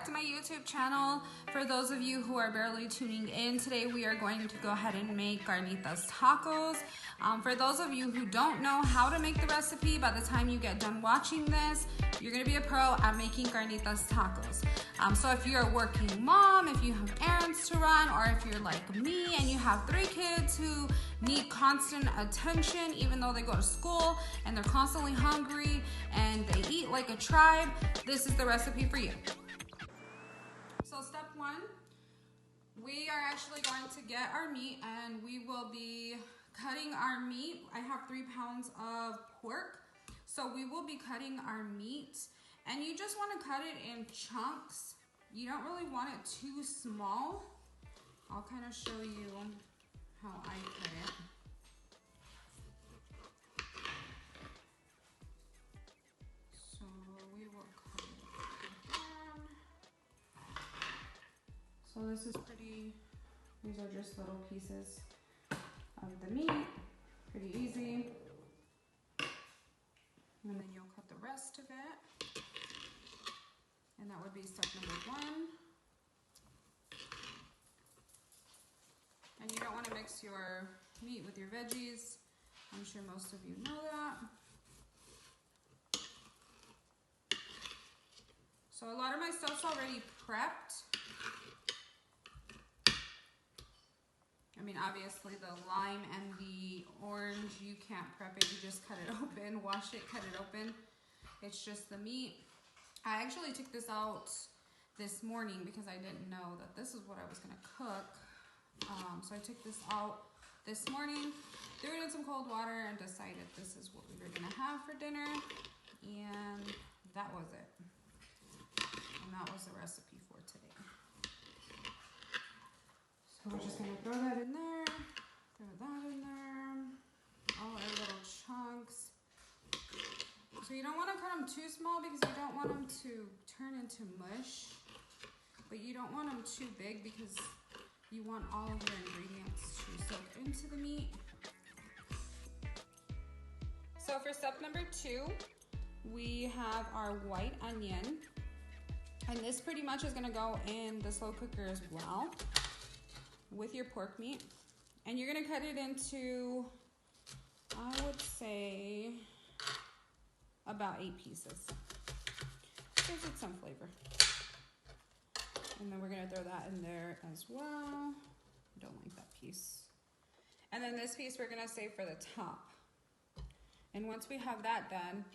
back to my YouTube channel. For those of you who are barely tuning in, today we are going to go ahead and make Carnitas tacos. For those of you who don't know how to make the recipe, by the time you get done watching this, you're gonna be a pro at making Carnitas tacos. So if you're a working mom, if you have errands to run, or if you're like me and you have 3 kids who need constant attention even though they go to school and they're constantly hungry and they eat like a tribe, this is the recipe for you. So step 1, we are actually going to get our meat and we will be cutting our meat. I have 3 pounds of pork, so we will be cutting our meat, and you just want to cut it in chunks. You don't really want it too small. I'll kind of show you how I cut it. So we will cut it down. So this is pretty, these are just little pieces of the meat, pretty easy. And then you'll cut the rest of it. And that would be step number 1. And you don't want to mix your meat with your veggies. I'm sure most of you know that. So a lot of my stuff's already prepped. I mean, obviously the lime and the orange, you can't prep it. You just cut it open, wash it, cut it open. It's just the meat. I actually took this out this morning because I didn't know that this is what I was gonna cook. So I took this out this morning, threw it in some cold water, and decided this is what we were gonna have for dinner. And that was it. And that was the recipe for today. So we're just gonna throw that in there, throw that in there, all our little chunks. So you don't want to cut them too small because you don't want them to turn into mush, but you don't want them too big because you want all of your ingredients to soak into the meat. So for step number 2, we have our white onion, and this pretty much is going to go in the slow cooker as well with your pork meat, and you're going to cut it into, I would say, about 8 pieces. Gives it some flavor. And then we're gonna throw that in there as well. I don't like that piece. And then this piece we're gonna save for the top. And once we have that done,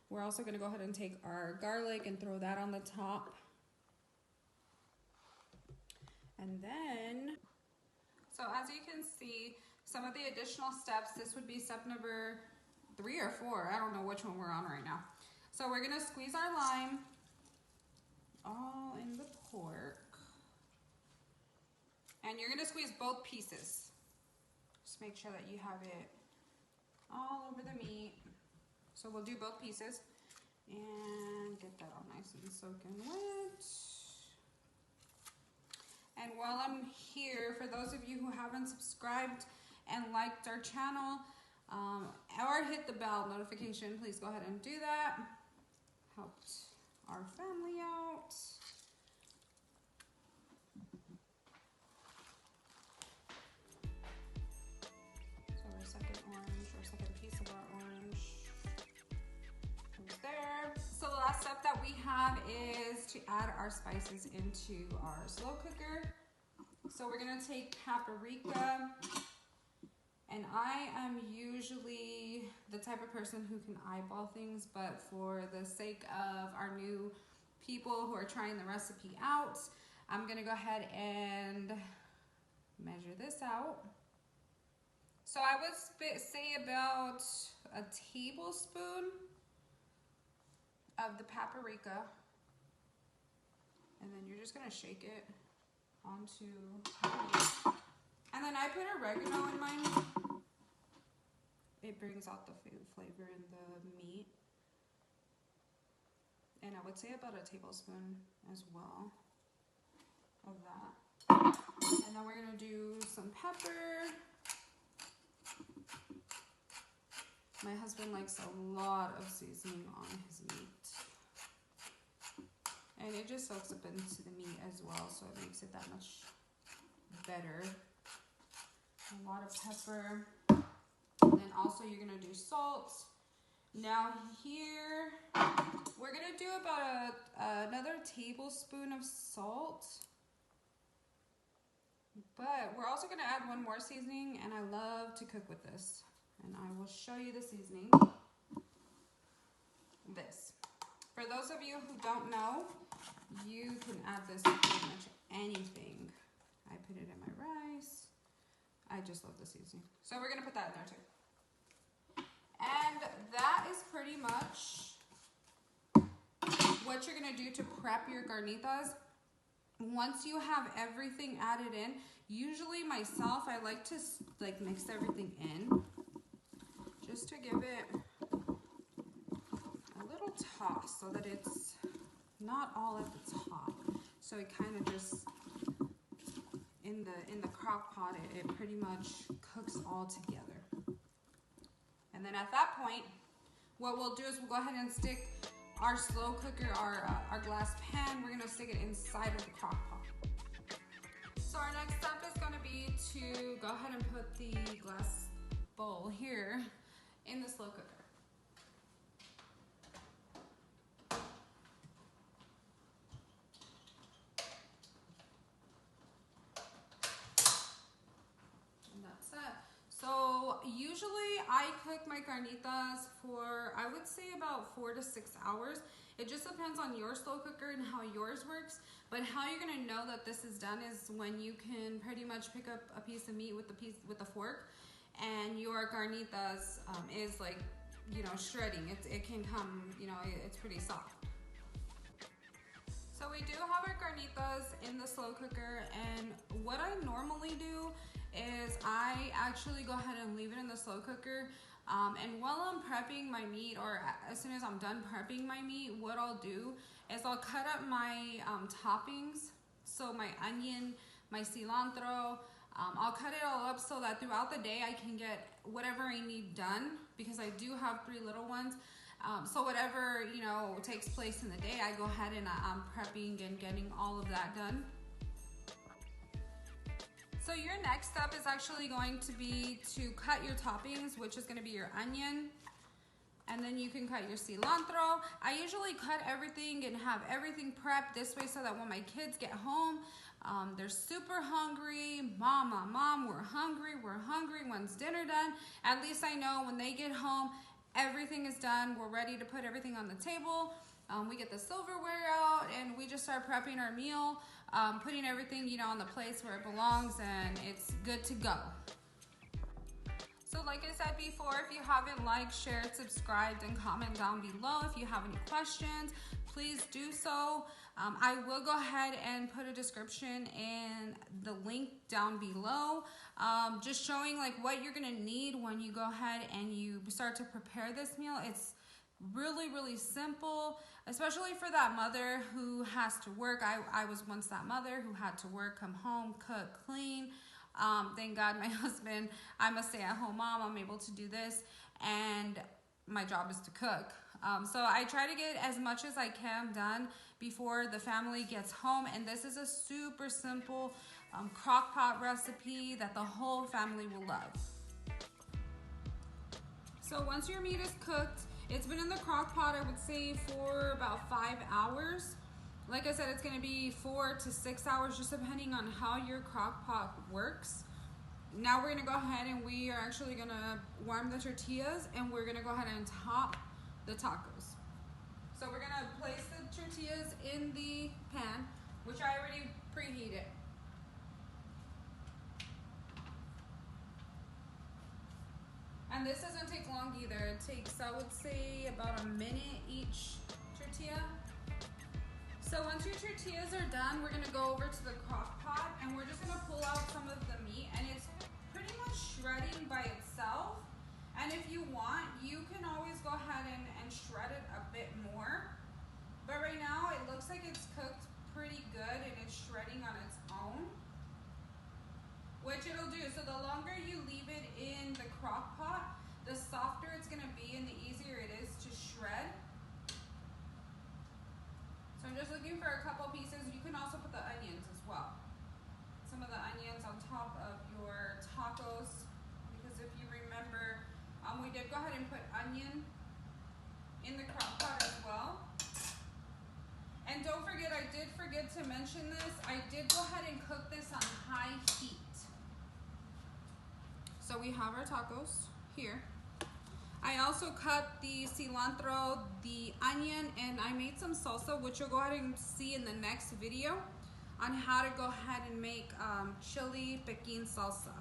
we're also gonna go ahead and take our garlic and throw that on the top. And then, so as you can see, some of the additional steps, this would be step number 3 or 4. I don't know which one we're on right now. So we're gonna squeeze our lime all in the pork. And you're gonna squeeze both pieces. Just make sure that you have it all over the meat. So we'll do both pieces and get that all nice and soaking wet. And while I'm here, for those of you who haven't subscribed and liked our channel, or hit the bell notification, please go ahead and do that. Helped our family out. So our second orange, or second piece of our orange is there. So the last step that we have is to add our spices into our slow cooker. So we're gonna take paprika. And I am usually the type of person who can eyeball things, but for the sake of our new people who are trying the recipe out, I'm gonna go ahead and measure this out. So I would say about a tablespoon of the paprika. And then you're just gonna shake it onto the meat. And then I put oregano in mine. It brings out the flavor in the meat. And I would say about a tablespoon as well of that. And then we're gonna do some pepper. My husband likes a lot of seasoning on his meat. And it just soaks up into the meat as well, so it makes it that much better. A lot of pepper. And then also you're gonna do salt. Now here, we're gonna do about another tablespoon of salt. But we're also gonna add one more seasoning, and I love to cook with this. And I will show you the seasoning. This. For those of you who don't know, you can add this to pretty much anything. I put it in my rice. I just love the seasoning. So we're gonna put that in there too. And that is pretty much what you're gonna do to prep your carnitas. Once you have everything added in, usually myself, I like to mix everything in just to give it a little toss so that it's not all at the top. So it kind of just, in the crock pot, it pretty much cooks all together. And then at that point, what we'll do is we'll go ahead and stick our slow cooker, our glass pan, we're gonna stick it inside of the crock pot. So our next step is gonna be to go ahead and put the glass bowl here in the slow cooker. And that's it. So usually I cook my carnitas for, I would say, about 4 to 6 hours. It just depends on your slow cooker and how yours works. But how you're gonna know that this is done is when you can pretty much pick up a piece of meat with a fork, and your carnitas is like, you know, shredding. It can come, you know, it's pretty soft. So we do have our carnitas in the slow cooker, and what I normally do is I actually go ahead and leave it in the slow cooker. And while I'm prepping my meat, or as soon as I'm done prepping my meat, what I'll do is I'll cut up my toppings. So my onion, my cilantro, I'll cut it all up so that throughout the day I can get whatever I need done, because I do have 3 little ones. So whatever, you know, takes place in the day, I go ahead and I'm prepping and getting all of that done. So your next step is actually going to be to cut your toppings, which is going to be your onion, and then you can cut your cilantro. I usually cut everything and have everything prepped this way so that when my kids get home, they're super hungry. Mom, we're hungry. When's dinner done? At least I know when they get home, everything is done. We're ready to put everything on the table. We get the silverware out and we just start prepping our meal, putting everything, you know, on the place where it belongs, and it's good to go. So like I said before, if you haven't liked, shared, subscribed, and comment down below. If you have any questions, please do so. I will go ahead and put a description in the link down below, just showing like what you're gonna need when you go ahead and you start to prepare this meal. It's really simple, especially for that mother who has to work. I was once that mother who had to work, come home, cook, clean. Thank God my husband, I'm a stay-at-home mom. I'm able to do this, and my job is to cook. So I try to get as much as I can done before the family gets home, and this is a super simple crock pot recipe that the whole family will love. So once your meat is cooked, it's been in the crock pot, I would say, for about 5 hours. Like I said, it's gonna be 4 to 6 hours, just depending on how your crock pot works. Now we're gonna go ahead and we are actually gonna warm the tortillas, and we're gonna go ahead and top the tacos. So we're gonna place the tortillas in the pan, which I already preheated. And this doesn't take long either. It takes, I would say, about a minute each tortilla. So once your tortillas are done, we're gonna go over to the crock pot, and we're just gonna pull out some of the meat, and it's pretty much shredding by itself. And if you want, you can always go ahead and shred it a bit more. But right now, it looks like it's cooked pretty good and it's shredding on its own, which it'll do. So the longer you leave it in the crock pot, the softer it's gonna be and the easier it is to shred. So I'm just looking for a couple pieces. You can also put the onions as well. Some of the onions on top of your tacos, because if you remember, we did go ahead and put onion in the crock pot as well. And don't forget, I did forget to mention this, I did go ahead and cook this on high heat. So we have our tacos here. I also cut the cilantro, the onion, and I made some salsa, which you'll go ahead and see in the next video on how to go ahead and make chili piquin salsa.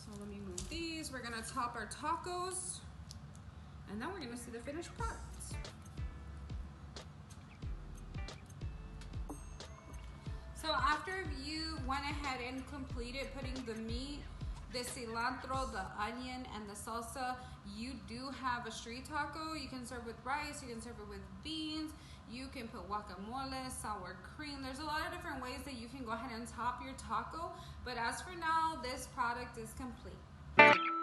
So let me move these. We're gonna top our tacos, and then we're gonna see the finished product. So after you went ahead and completed putting the meat, the cilantro, the onion, and the salsa, you do have a street taco. You can serve with rice, you can serve it with beans, you can put guacamole, sour cream. There's a lot of different ways that you can go ahead and top your taco, but as for now, this product is complete.